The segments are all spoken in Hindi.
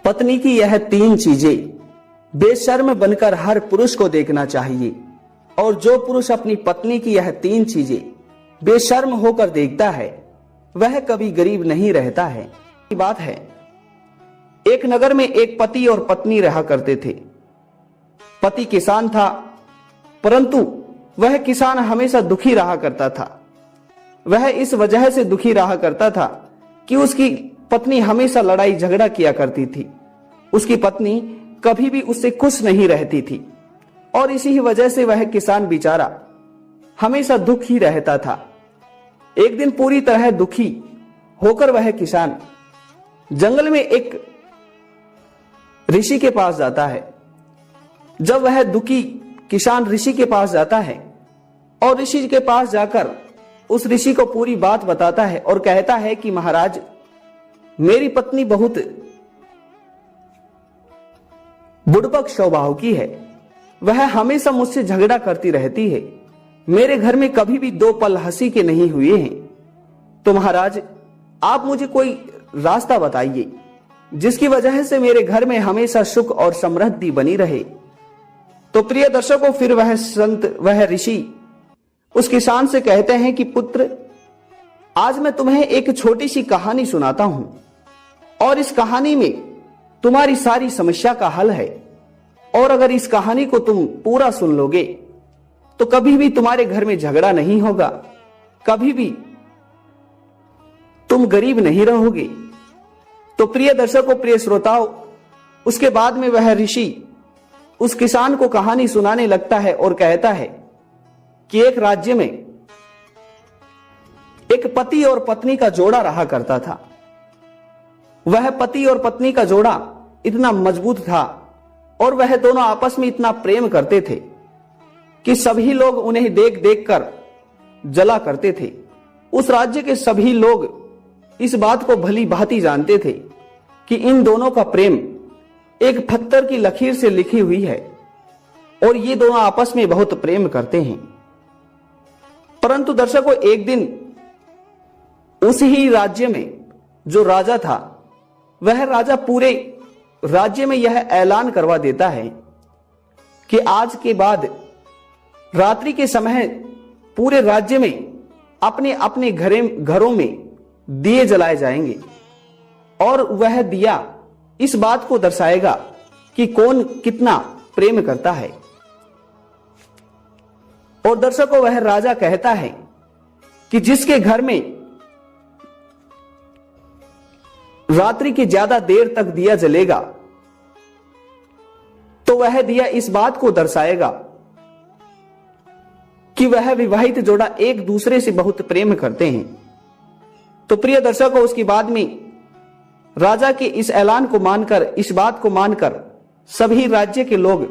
पत्नी की यह 3 चीजें बेशर्म बनकर हर पुरुष को देखना चाहिए, और जो पुरुष अपनी पत्नी की यह 3 चीजें बेशर्म होकर देखता है वह कभी गरीब नहीं रहता है। की बात है, एक नगर में एक पति और पत्नी रहा करते थे। पति किसान था, परंतु वह किसान हमेशा दुखी रहा करता था। वह इस वजह से दुखी रहा करता था कि उसकी पत्नी हमेशा लड़ाई झगड़ा किया करती थी। उसकी पत्नी कभी भी उससे खुश नहीं रहती थी, और इसी वजह से वह किसान बेचारा हमेशा दुखी रहता था। एक दिन पूरी तरह दुखी होकर वह किसान जंगल में एक ऋषि के पास जाता है। जब वह दुखी किसान ऋषि के पास जाता है और ऋषि के पास जाकर उस ऋषि को पूरी बात बताता है और कहता है कि महाराज, मेरी पत्नी बहुत बुड़बक स्वभाव की है। वह हमेशा मुझसे झगड़ा करती रहती है। मेरे घर में कभी भी 2 पल हंसी के नहीं हुए हैं। तो महाराज, आप मुझे कोई रास्ता बताइए जिसकी वजह से मेरे घर में हमेशा सुख और समृद्धि बनी रहे। तो प्रिय दर्शकों, फिर वह संत, वह ऋषि उस किसान से कहते हैं कि पुत्र, आज मैं तुम्हें एक छोटी सी कहानी सुनाता हूं, और इस कहानी में तुम्हारी सारी समस्या का हल है। और अगर इस कहानी को तुम पूरा सुन लोगे तो कभी भी तुम्हारे घर में झगड़ा नहीं होगा, कभी भी तुम गरीब नहीं रहोगे। तो प्रिय दर्शकों, प्रिय श्रोताओं, उसके बाद में वह ऋषि उस किसान को कहानी सुनाने लगता है और कहता है कि एक राज्य में एक पति और पत्नी का जोड़ा रहा करता था। वह पति और पत्नी का जोड़ा इतना मजबूत था और वह दोनों आपस में इतना प्रेम करते थे कि सभी लोग उन्हें देख देख कर जला करते थे। उस राज्य के सभी लोग इस बात को भली भांति जानते थे कि इन दोनों का प्रेम एक पत्थर की लकीर से लिखी हुई है और ये दोनों आपस में बहुत प्रेम करते हैं। परंतु दर्शकों, एक दिन उस ही राज्य में जो राजा था, वह राजा पूरे राज्य में यह ऐलान करवा देता है कि आज के बाद रात्रि के समय पूरे राज्य में अपने अपने घरों में दिए जलाए जाएंगे, और वह दिया इस बात को दर्शाएगा कि कौन कितना प्रेम करता है। और दर्शकों, वह राजा कहता है कि जिसके घर में रात्रि की ज्यादा देर तक दिया जलेगा तो वह दिया इस बात को दर्शाएगा कि वह विवाहित जोड़ा एक दूसरे से बहुत प्रेम करते हैं। तो प्रिय दर्शकों, उसके बाद में राजा के इस ऐलान को मानकर, इस बात को मानकर सभी राज्य के लोग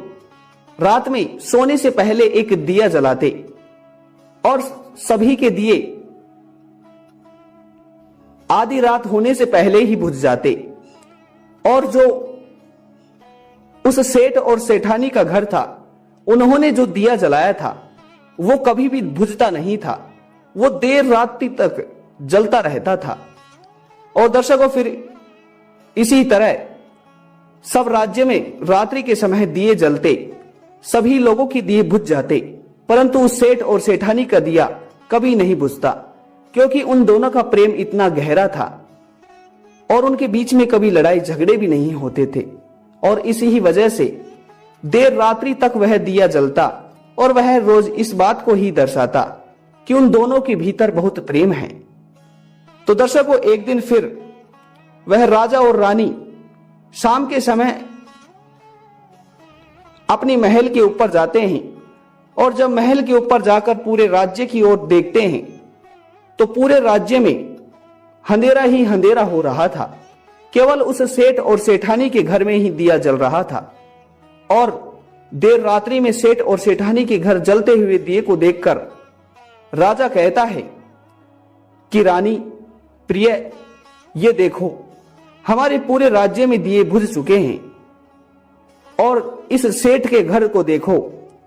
रात में सोने से पहले एक दिया जलाते और सभी के दिए आधी रात होने से पहले ही बुझ जाते। और जो उस सेठ और सेठानी का घर था, उन्होंने जो दिया जलाया था वो कभी भी बुझता नहीं था, वो देर रात्रि तक जलता रहता था। और दर्शकों, फिर इसी तरह सब राज्य में रात्रि के समय दिए जलते, सभी लोगों की दिए बुझ जाते, परंतु उस सेठ और सेठानी का दिया कभी नहीं बुझता, क्योंकि उन दोनों का प्रेम इतना गहरा था और उनके बीच में कभी लड़ाई झगड़े भी नहीं होते थे। और इसी ही वजह से देर रात्रि तक वह दिया जलता और वह रोज इस बात को ही दर्शाता कि उन दोनों के भीतर बहुत प्रेम है। तो दर्शकों, एक दिन फिर वह राजा और रानी शाम के समय अपनी महल के ऊपर जाते हैं, और जब महल के ऊपर जाकर पूरे राज्य की ओर देखते हैं तो पूरे राज्य में अंधेरा ही अंधेरा हो रहा था। केवल उस सेठ और सेठानी के घर में ही दिया जल रहा था। और देर रात्रि में सेठ और सेठानी के घर जलते हुए दिए को देखकर राजा कहता है कि रानी प्रिय, ये देखो, हमारे पूरे राज्य में दिए बुझ चुके हैं, और इस सेठ के घर को देखो,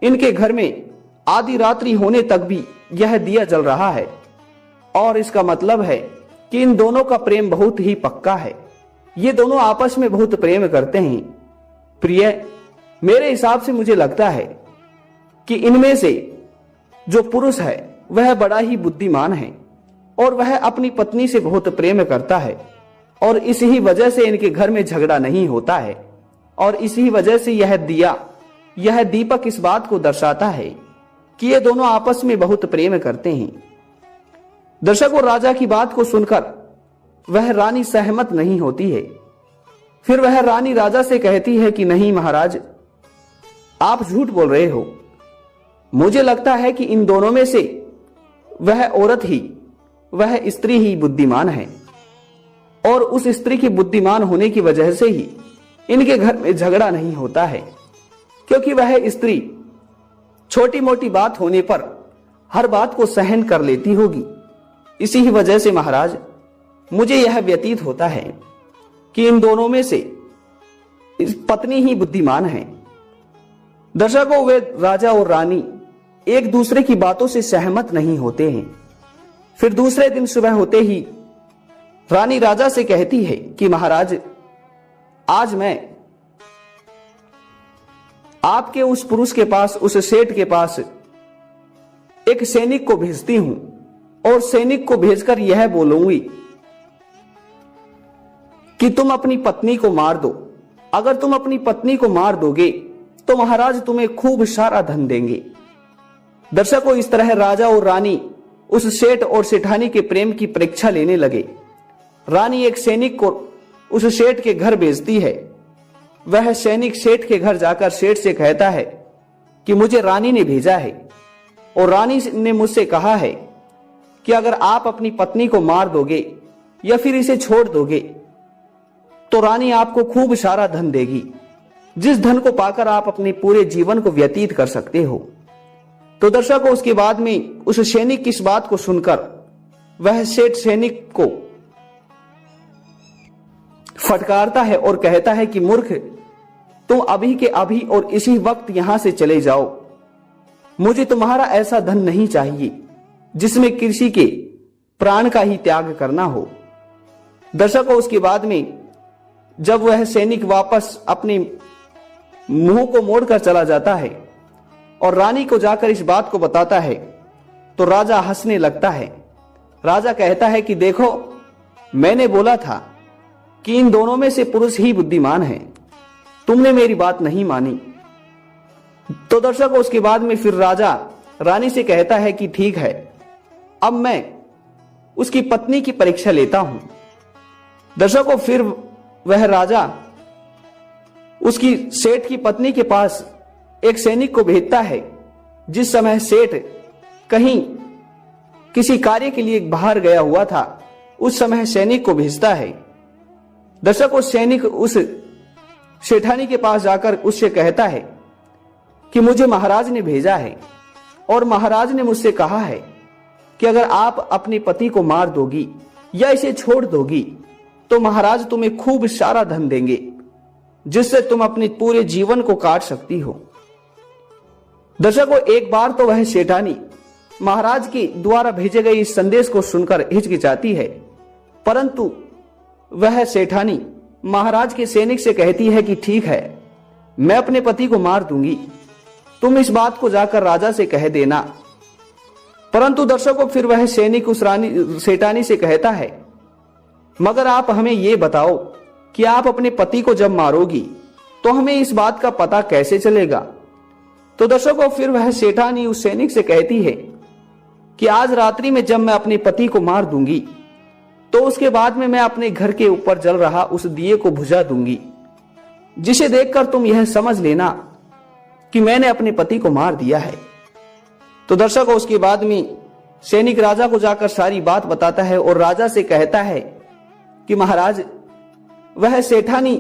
इनके घर में आधी रात्रि होने तक भी यह दिया जल रहा है, और इसका मतलब है कि इन दोनों का प्रेम बहुत ही पक्का है। ये दोनों आपस में बहुत प्रेम करते हैं। प्रिय, मेरे हिसाब से मुझे लगता है कि इनमें से जो पुरुष है वह बड़ा ही बुद्धिमान है और वह अपनी पत्नी से बहुत प्रेम करता है और इसी वजह से इनके घर में झगड़ा नहीं होता है और इसी वजह से यह दीपक इस बात को दर्शाता है कि ये दोनों आपस में बहुत प्रेम करते हैं। दर्शकों, राजा की बात को सुनकर वह रानी सहमत नहीं होती है। फिर वह रानी राजा से कहती है कि नहीं महाराज, आप झूठ बोल रहे हो। मुझे लगता है कि इन दोनों में से वह स्त्री ही बुद्धिमान है और उस स्त्री की बुद्धिमान होने की वजह से ही इनके घर में झगड़ा नहीं होता है, क्योंकि वह स्त्री छोटी मोटी बात होने पर हर बात को सहन कर लेती होगी। इसी ही वजह से महाराज, मुझे यह व्यतीत होता है कि इन दोनों में से पत्नी ही बुद्धिमान है। दर्शकों, वे राजा और रानी एक दूसरे की बातों से सहमत नहीं होते हैं। फिर दूसरे दिन सुबह होते ही रानी राजा से कहती है कि महाराज, आज मैं आपके उस पुरुष के पास, उस सेठ के पास एक सैनिक को भेजती हूं और सैनिक को भेजकर यह बोलूंगी कि तुम अपनी पत्नी को मार दो। अगर तुम अपनी पत्नी को मार दोगे तो महाराज तुम्हें खूब सारा धन देंगे। दर्शकों, इस तरह राजा और रानी उस सेठ और सेठानी के प्रेम की परीक्षा लेने लगे। रानी एक सैनिक को उस सेठ के घर भेजती है। वह सैनिक सेठ के घर जाकर सेठ से कहता है कि मुझे रानी ने भेजा है और रानी ने मुझसे कहा है कि अगर आप अपनी पत्नी को मार दोगे या फिर इसे छोड़ दोगे तो रानी आपको खूब सारा धन देगी, जिस धन को पाकर आप अपने पूरे जीवन को व्यतीत कर सकते हो। तो दर्शकों, उसके बाद में उस सैनिक की इस बात को सुनकर वह सेठ सैनिक को फटकारता है और कहता है कि मूर्ख, तुम अभी के अभी और इसी वक्त यहां से चले जाओ। मुझे तुम्हारा ऐसा धन नहीं चाहिए जिसमें किसी के प्राण का ही त्याग करना हो। दर्शकों, उसके बाद में जब वह सैनिक वापस अपने मुंह को मोड़कर चला जाता है और रानी को जाकर इस बात को बताता है तो राजा हंसने लगता है। राजा कहता है कि देखो, मैंने बोला था कि इन दोनों में से पुरुष ही बुद्धिमान है, तुमने मेरी बात नहीं मानी। तो दर्शकों, उसके बाद में फिर राजा रानी से कहता है कि ठीक है, अब मैं उसकी पत्नी की परीक्षा लेता हूं। दर्शकों, फिर वह राजा उसकी सेठ की पत्नी के पास एक सैनिक को भेजता है। जिस समय सेठ कहीं किसी कार्य के लिए बाहर गया हुआ था, उस समय सैनिक को भेजता है। दर्शकों, सैनिक उस सेठानी के पास जाकर उससे कहता है कि मुझे महाराज ने भेजा है और महाराज ने मुझसे कहा है कि अगर आप अपने पति को मार दोगी या इसे छोड़ दोगी तो महाराज तुम्हें खूब सारा धन देंगे, जिससे तुम अपने पूरे जीवन को काट सकती हो। दर्शकों, एक बार तो वह सेठानी महाराज के द्वारा भेजे गए इस संदेश को सुनकर हिचकिचाती है, परंतु वह सेठानी महाराज के सैनिक से कहती है कि ठीक है, मैं अपने पति को मार दूंगी, तुम इस बात को जाकर राजा से कह देना। परंतु दर्शकों, फिर वह सैनिक उस सेठानी से कहता है, मगर आप हमें यह बताओ कि आप अपने पति को जब मारोगी तो हमें इस बात का पता कैसे चलेगा। तो दर्शकों, फिर वह सेठानी उस सैनिक से कहती है कि आज रात्रि में जब मैं अपने पति को मार दूंगी तो उसके बाद में मैं अपने घर के ऊपर जल रहा उस दिए को बुझा दूंगी, जिसे देखकर तुम यह समझ लेना कि मैंने अपने पति को मार दिया है। तो दर्शकों, उसके बाद में सैनिक राजा को जाकर सारी बात बताता है और राजा से कहता है कि महाराज, वह सेठानी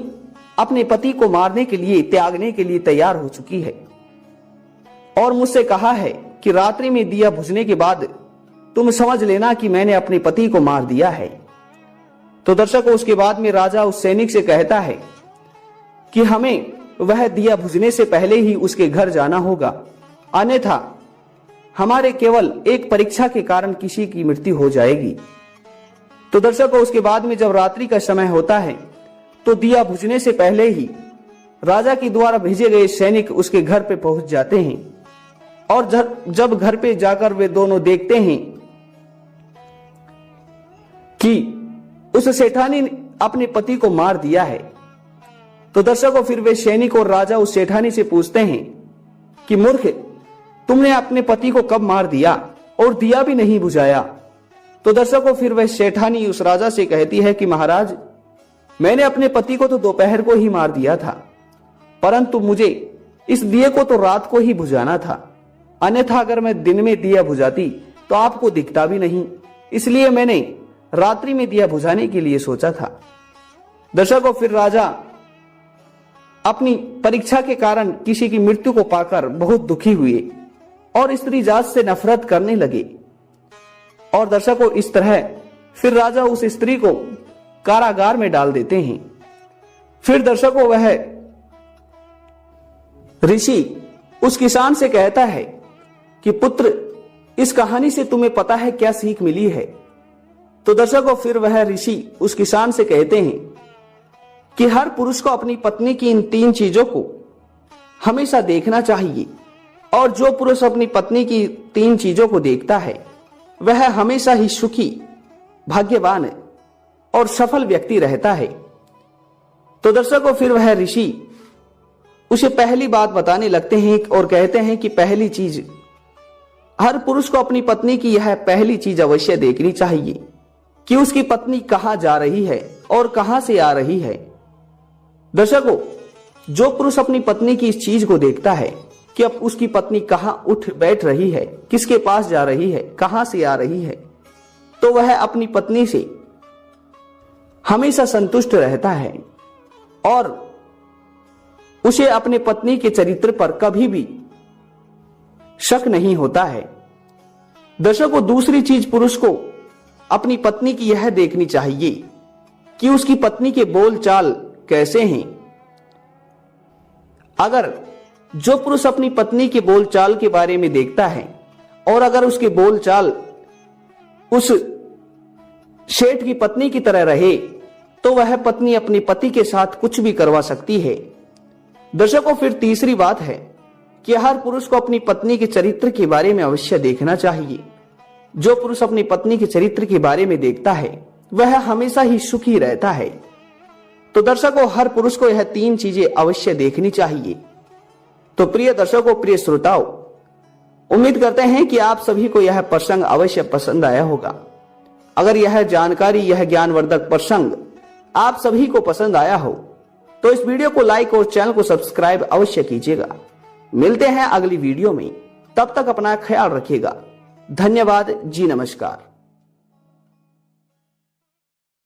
अपने पति को मारने के लिए, त्यागने के लिए तैयार हो चुकी है और मुझसे कहा है कि रात्रि में दिया बुझने के बाद तुम समझ लेना कि मैंने अपने पति को मार दिया है। तो दर्शकों, उसके बाद में राजा उस सैनिक से कहता है कि हमें वह दिया बुझने से पहले ही उसके घर जाना होगा, अन्यथा हमारे केवल एक परीक्षा के कारण किसी की मृत्यु हो जाएगी। तो दर्शकों, उसके बाद में जब रात्रि का समय होता है, तो दिया बुझने से पहले ही राजा के द्वारा भेजे गए सैनिक उसके घर पे पहुंच जाते हैं। और जब घर पे जाकर वे दोनों देखते हैं कि उस सेठानी ने अपने पति को मार दिया है, तो दर्शकों फिर वे सैनिक और राजा उस सेठानी से पूछते हैं कि मूर्ख, तुमने अपने पति को कब मार दिया और दिया भी नहीं बुझाया। तो दर्शकों फिर वह सेठानी उस राजा से कहती है कि महाराज, मैंने अपने पति को तो दोपहर को ही मार दिया था, परंतु मुझे इस दिए को तो रात को ही बुझाना था, अन्यथा अगर मैं दिन में दिया बुझाती तो आपको दिखता भी नहीं, इसलिए मैंने रात्रि में दिया बुझाने के लिए सोचा था। दर्शकों फिर राजा अपनी परीक्षा के कारण किसी की मृत्यु को पाकर बहुत दुखी हुए और स्त्री जात से नफरत करने लगे। और दर्शकों इस तरह फिर राजा उस स्त्री को कारागार में डाल देते हैं। फिर दर्शकों वह ऋषि उस किसान से कहता है कि पुत्र, इस कहानी से तुम्हें पता है क्या सीख मिली है। तो दर्शकों फिर वह ऋषि उस किसान से कहते हैं कि हर पुरुष को अपनी पत्नी की इन 3 चीजों को हमेशा देखना चाहिए, और जो पुरुष अपनी पत्नी की 3 चीजों को देखता है वह हमेशा ही सुखी, भाग्यवान और सफल व्यक्ति रहता है। तो दर्शकों फिर वह ऋषि उसे पहली बात बताने लगते हैं और कहते हैं कि पहली चीज, हर पुरुष को अपनी पत्नी की यह पहली चीज अवश्य देखनी चाहिए कि उसकी पत्नी कहां जा रही है और कहां से आ रही है। दर्शकों जो पुरुष अपनी पत्नी की इस चीज को देखता है कि अब उसकी पत्नी कहां उठ बैठ रही है, किसके पास जा रही है, कहां से आ रही है, तो वह अपनी पत्नी से हमेशा संतुष्ट रहता है और उसे अपने पत्नी के चरित्र पर कभी भी शक नहीं होता है। दर्शकों दूसरी चीज पुरुष को अपनी पत्नी की यह देखनी चाहिए कि उसकी पत्नी के बोल चाल कैसे हैं। अगर जो पुरुष अपनी पत्नी के बोल चाल के बारे में देखता है और अगर उसके बोल चाल उस शेठ की पत्नी की तरह रहे, तो वह पत्नी अपनी पति के साथ कुछ भी करवा सकती है। दर्शकों फिर तीसरी बात है कि हर पुरुष को अपनी पत्नी के चरित्र के बारे में अवश्य देखना चाहिए। जो पुरुष अपनी पत्नी के चरित्र के बारे में देखता है वह हमेशा ही सुखी रहता है। तो दर्शकों हर पुरुष को यह 3 चीजें अवश्य देखनी चाहिए। तो प्रिय दर्शकों, प्रिय श्रोताओं, उम्मीद करते हैं कि आप सभी को यह प्रसंग अवश्य पसंद आया होगा। अगर यह जानकारी, यह ज्ञानवर्धक प्रसंग आप सभी को पसंद आया हो तो इस वीडियो को लाइक और चैनल को सब्सक्राइब अवश्य कीजिएगा। मिलते हैं अगली वीडियो में, तब तक अपना ख्याल रखिएगा। धन्यवाद जी, नमस्कार।